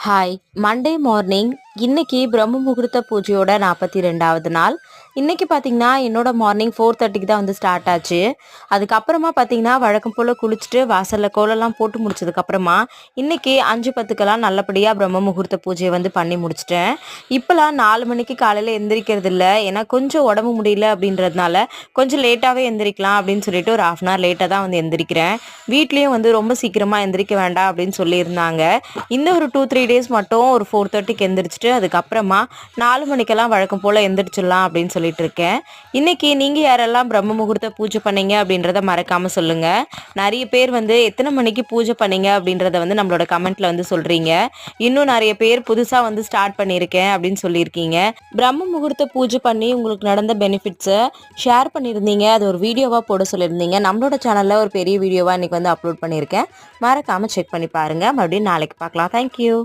Hi Monday morning. இன்னைக்கு பிரம்ம முகூர்த்த பூஜையோட 42வது நாள். இன்னைக்கு பார்த்தீங்கன்னா என்னோட மார்னிங் 4:30க்கு தான் வந்து ஸ்டார்ட் ஆச்சு. அதுக்கப்புறமா பார்த்தீங்கன்னா வழக்கம் போல் குளிச்சுட்டு வாசலில் கோலம்லாம் போட்டு முடிச்சதுக்கப்புறமா இன்னைக்கு 5:10க்கெல்லாம் நல்லபடியாக பிரம்ம முகூர்த்த பூஜையை வந்து பண்ணி முடிச்சிட்டேன். இப்போலாம் 4 மணிக்கு காலையில் எந்திரிக்கிறது இல்லை, ஏன்னா கொஞ்சம் உடம்பு முடியல அப்படின்றதுனால கொஞ்சம் லேட்டாகவே எந்திரிக்கலாம் அப்படின்னு சொல்லிட்டு ஒரு 1/2 hour லேட்டாக தான் வந்து எந்திரிக்கிறேன். வீட்லேயும் வந்து ரொம்ப சீக்கிரமாக எந்திரிக்க வேண்டாம் அப்படின்னு சொல்லியிருந்தாங்க. இந்த ஒரு 2-3 டேஸ் மட்டும் ஒரு 4:30க்கு எந்திரிச்சிட்டு அதுக்கப்புறமா 4 மணிக்கெல்லாம் வழக்கம் போல் எந்திரிச்சிடலாம் அப்படின்னு சொல்லிட்டு இருக்கேன். இன்னைக்கு நீங்கள் யாரெல்லாம் பிரம்ம முகூர்த்த பூஜை பண்ணீங்க அப்படின்றத மறக்காமல் சொல்லுங்கள். நிறைய பேர் வந்து எத்தனை மணிக்கு பூஜை பண்ணீங்க அப்படின்றத வந்து நம்மளோட கமெண்ட்டில் வந்து சொல்கிறீங்க. இன்னும் நிறைய பேர் புதுசாக வந்து ஸ்டார்ட் பண்ணியிருக்கேன் அப்படின்னு சொல்லியிருக்கீங்க. பிரம்ம முகூர்த்த பூஜை பண்ணி உங்களுக்கு நடந்த பெனிஃபிட்ஸை ஷேர் பண்ணியிருந்தீங்க. அது ஒரு வீடியோவாக போட சொல்லியிருந்தீங்க. நம்மளோட சேனலில் ஒரு பெரிய வீடியோவாக இன்றைக்கி வந்து அப்லோட் பண்ணியிருக்கேன். மறக்காமல் செக் பண்ணி பாருங்கள். மறுபடியும் நாளைக்கு பார்க்கலாம். தேங்க்யூ.